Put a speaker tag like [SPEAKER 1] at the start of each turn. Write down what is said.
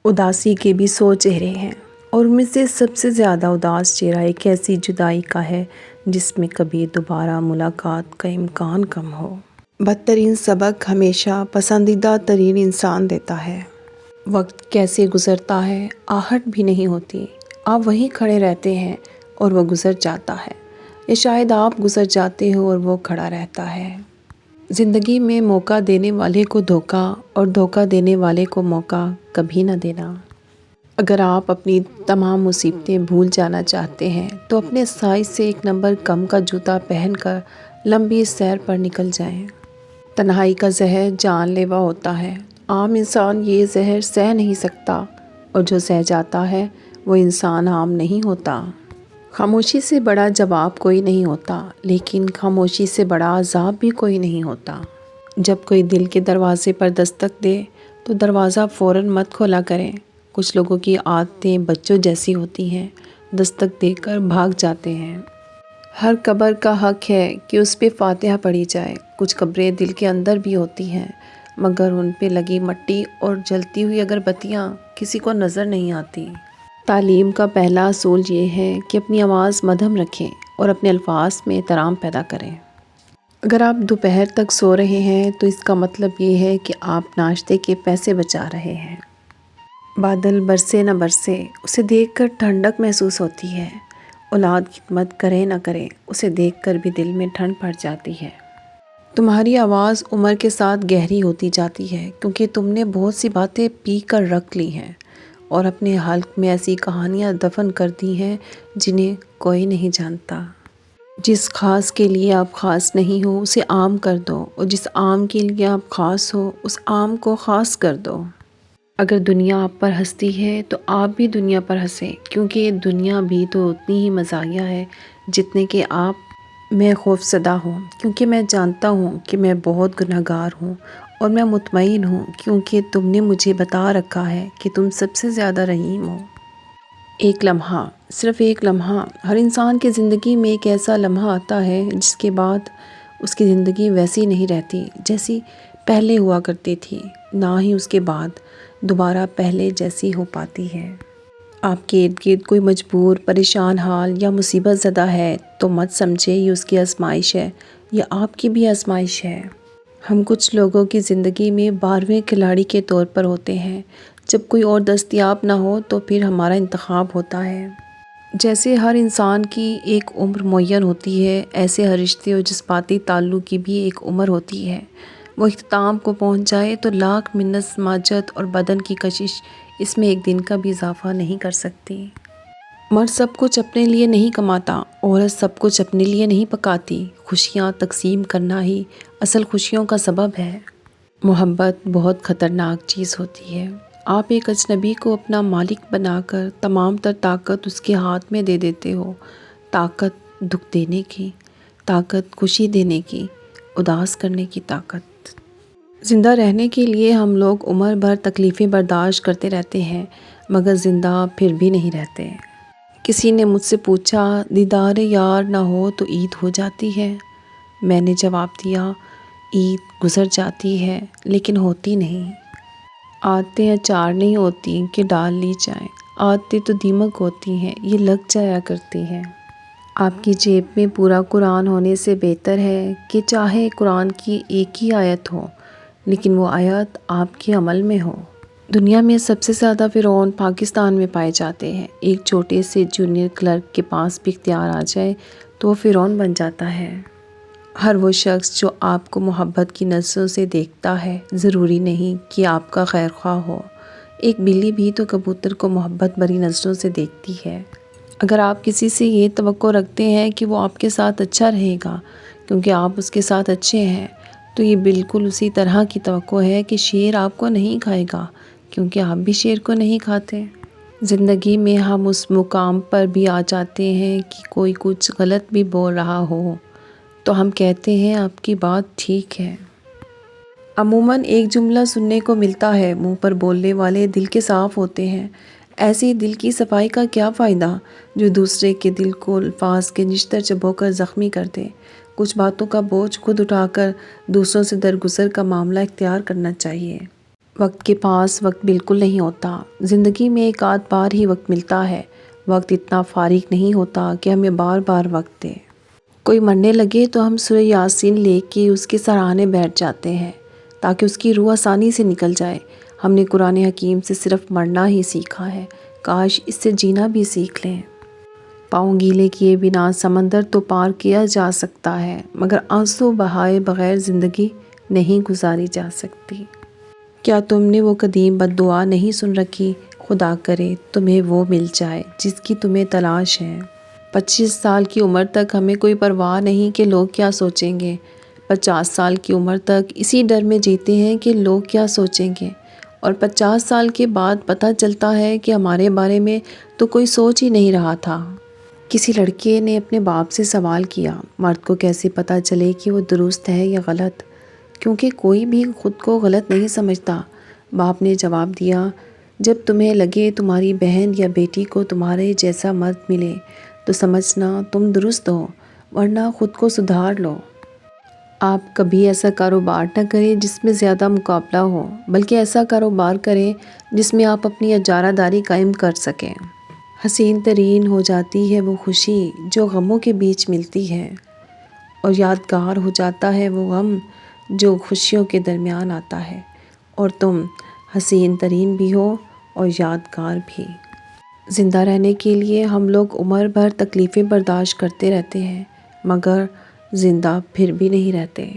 [SPEAKER 1] اداسی کے بھی 100 چہرے ہیں، اور ان میں سے سب سے زیادہ اداس چہرہ ایک ایسی جدائی کا ہے جس میں کبھی دوبارہ ملاقات کا امکان کم ہو۔ بدترین سبق ہمیشہ پسندیدہ ترین انسان دیتا ہے۔ وقت کیسے گزرتا ہے، آہٹ بھی نہیں ہوتی، آپ وہیں کھڑے رہتے ہیں اور وہ گزر جاتا ہے، یا شاید آپ گزر جاتے ہو اور وہ کھڑا رہتا ہے۔ زندگی میں موقع دینے والے کو دھوکہ اور دھوکہ دینے والے کو موقع کبھی نہ دینا۔ اگر آپ اپنی تمام مصیبتیں بھول جانا چاہتے ہیں تو اپنے سائز سے 1 نمبر کم کا جوتا پہن کر لمبی سیر پر نکل جائیں۔ تنہائی کا زہر جان لیوا ہوتا ہے، عام انسان یہ زہر سہ نہیں سکتا، اور جو سہ جاتا ہے وہ انسان عام نہیں ہوتا۔ خاموشی سے بڑا جواب کوئی نہیں ہوتا، لیکن خاموشی سے بڑا عذاب بھی کوئی نہیں ہوتا۔ جب کوئی دل کے دروازے پر دستک دے تو دروازہ فوراً مت کھولا کریں۔ کچھ لوگوں کی عادتیں بچوں جیسی ہوتی ہیں، دستک دے کر بھاگ جاتے ہیں۔ ہر قبر کا حق ہے کہ اس پہ فاتحہ پڑھی جائے۔ کچھ قبریں دل کے اندر بھی ہوتی ہیں، مگر ان پہ لگی مٹی اور جلتی ہوئی اگربتیاں کسی کو نظر نہیں آتی۔ تعلیم کا پہلا اصول یہ ہے کہ اپنی آواز مدھم رکھیں اور اپنے الفاظ میں احترام پیدا کریں۔ اگر آپ دوپہر تک سو رہے ہیں تو اس کا مطلب یہ ہے کہ آپ ناشتے کے پیسے بچا رہے ہیں۔ بادل برسے نہ برسے، اسے دیکھ کر ٹھنڈک محسوس ہوتی ہے۔ اولاد خدمت کرے نہ کرے، اسے دیکھ کر بھی دل میں ٹھنڈ پڑ جاتی ہے۔ تمہاری آواز عمر کے ساتھ گہری ہوتی جاتی ہے کیونکہ تم نے بہت سی باتیں پی کر رکھ لی ہیں اور اپنے حلق میں ایسی کہانیاں دفن کر دی ہیں جنہیں کوئی نہیں جانتا۔ جس خاص کے لیے آپ خاص نہیں ہو اسے عام کر دو، اور جس عام کے لیے آپ خاص ہو اس عام کو خاص کر دو۔ اگر دنیا آپ پر ہنستی ہے تو آپ بھی دنیا پر ہنسیں، کیونکہ یہ دنیا بھی تو اتنی ہی مزاحیہ ہے جتنے کہ آپ۔ میں خوفزدہ ہوں کیونکہ میں جانتا ہوں کہ میں بہت گنہگار ہوں، اور میں مطمئن ہوں کیونکہ تم نے مجھے بتا رکھا ہے کہ تم سب سے زیادہ رحیم ہو۔ ایک لمحہ، صرف ایک لمحہ، ہر انسان کی زندگی میں ایک ایسا لمحہ آتا ہے جس کے بعد اس کی زندگی ویسی نہیں رہتی جیسی پہلے ہوا کرتی تھی، نہ ہی اس کے بعد دوبارہ پہلے جیسی ہو پاتی ہے۔ آپ کے ارد گرد کوئی مجبور، پریشان حال یا مصیبت زدہ ہے تو مت سمجھے یہ اس کی آزمائش ہے، یہ آپ کی بھی آزمائش ہے۔ ہم کچھ لوگوں کی زندگی میں 12ویں کھلاڑی کے طور پر ہوتے ہیں۔ جب کوئی اور دستیاب نہ ہو تو پھر ہمارا انتخاب ہوتا ہے۔ جیسے ہر انسان کی ایک عمر معین ہوتی ہے، ایسے ہر رشتے اور جذباتی تعلق کی بھی ایک عمر ہوتی ہے۔ وہ اختتام کو پہنچ جائے تو لاکھ منت سماجت اور بدن کی کشش اس میں ایک دن کا بھی اضافہ نہیں کر سکتی۔ مرد سب کچھ اپنے لیے نہیں کماتا، عورت سب کچھ اپنے لیے نہیں پکاتی۔ خوشیاں تقسیم کرنا ہی اصل خوشیوں کا سبب ہے۔ محبت بہت خطرناک چیز ہوتی ہے۔ آپ ایک اجنبی کو اپنا مالک بنا کر تمام تر طاقت اس کے ہاتھ میں دے دیتے ہو، طاقت دکھ دینے کی، طاقت خوشی دینے کی، اداس کرنے کی طاقت۔ زندہ رہنے کے لیے ہم لوگ عمر بھر تکلیفیں برداشت کرتے رہتے ہیں، مگر زندہ پھر بھی نہیں رہتے۔ کسی نے مجھ سے پوچھا، دیدار یار نہ ہو تو عید ہو جاتی ہے؟ میں نے جواب دیا، عید گزر جاتی ہے لیکن ہوتی نہیں۔ عادتیں اچار نہیں ہوتی کہ ڈال لی جائیں، عادتیں تو دیمک ہوتی ہیں، یہ لگ جایا کرتی ہیں۔ آپ کی جیب میں پورا قرآن ہونے سے بہتر ہے کہ چاہے قرآن کی ایک ہی آیت ہو لیکن وہ آیت آپ کے عمل میں ہو۔ دنیا میں سب سے زیادہ فرعون پاکستان میں پائے جاتے ہیں۔ ایک چھوٹے سے جونیئر کلرک کے پاس بھی اختیار آ جائے تو وہ فرعون بن جاتا ہے۔ ہر وہ شخص جو آپ کو محبت کی نظروں سے دیکھتا ہے ضروری نہیں کہ آپ کا خیر خواہ ہو۔ ایک بلی بھی تو کبوتر کو محبت بھری نظروں سے دیکھتی ہے۔ اگر آپ کسی سے یہ توقع رکھتے ہیں کہ وہ آپ کے ساتھ اچھا رہے گا کیونکہ آپ اس کے ساتھ اچھے ہیں، تو یہ بالکل اسی طرح کی توقع ہے کہ شیر آپ کو نہیں کھائے گا کیونکہ آپ بھی شیر کو نہیں کھاتے۔ زندگی میں ہم اس مقام پر بھی آ جاتے ہیں کہ کوئی کچھ غلط بھی بول رہا ہو تو ہم کہتے ہیں آپ کی بات ٹھیک ہے۔ عموماً ایک جملہ سننے کو ملتا ہے، منہ پر بولنے والے دل کے صاف ہوتے ہیں۔ ایسی دل کی صفائی کا کیا فائدہ جو دوسرے کے دل کو الفاظ کے نشتر چبو کر زخمی کر دے۔ کچھ باتوں کا بوجھ خود اٹھا کر دوسروں سے درگزر کا معاملہ اختیار کرنا چاہیے۔ وقت کے پاس وقت بالکل نہیں ہوتا۔ زندگی میں ایک آدھ بار ہی وقت ملتا ہے۔ وقت اتنا فارغ نہیں ہوتا کہ ہمیں بار بار وقت دے۔ کوئی مرنے لگے تو ہم سورہ یاسین لے کے اس کے سراہنے بیٹھ جاتے ہیں تاکہ اس کی روح آسانی سے نکل جائے۔ ہم نے قرآن حکیم سے صرف مرنا ہی سیکھا ہے، کاش اس سے جینا بھی سیکھ لیں۔ پاؤں گیلے کیے بنا سمندر تو پار کیا جا سکتا ہے، مگر آنسو بہائے بغیر زندگی نہیں گزاری جا سکتی۔ کیا تم نے وہ قدیم بد دعا نہیں سن رکھی؟ خدا کرے تمہیں وہ مل جائے جس کی تمہیں تلاش ہے۔ 25 سال کی عمر تک ہمیں کوئی پرواہ نہیں کہ لوگ کیا سوچیں گے۔ 50 سال کی عمر تک اسی ڈر میں جیتے ہیں کہ لوگ کیا سوچیں گے، اور 50 سال کے بعد پتہ چلتا ہے کہ ہمارے بارے میں تو کوئی سوچ ہی نہیں رہا تھا۔ کسی لڑکے نے اپنے باپ سے سوال کیا، مرد کو کیسے پتہ چلے کہ وہ درست ہے یا غلط، کیونکہ کوئی بھی خود کو غلط نہیں سمجھتا۔ باپ نے جواب دیا، جب تمہیں لگے تمہاری بہن یا بیٹی کو تمہارے جیسا مرد ملے تو سمجھنا تم درست ہو، ورنہ خود کو سدھار لو۔ آپ کبھی ایسا کاروبار نہ کریں جس میں زیادہ مقابلہ ہو، بلکہ ایسا کاروبار کریں جس میں آپ اپنی اجارہ داری قائم کر سکیں۔ حسین ترین ہو جاتی ہے وہ خوشی جو غموں کے بیچ ملتی ہے، اور یادگار ہو جاتا ہے وہ غم جو خوشیوں کے درمیان آتا ہے، اور تم حسین ترین بھی ہو اور یادگار بھی۔ زندہ رہنے کے لیے ہم لوگ عمر بھر تکلیفیں برداشت کرتے رہتے ہیں، مگر زندہ پھر بھی نہیں رہتے۔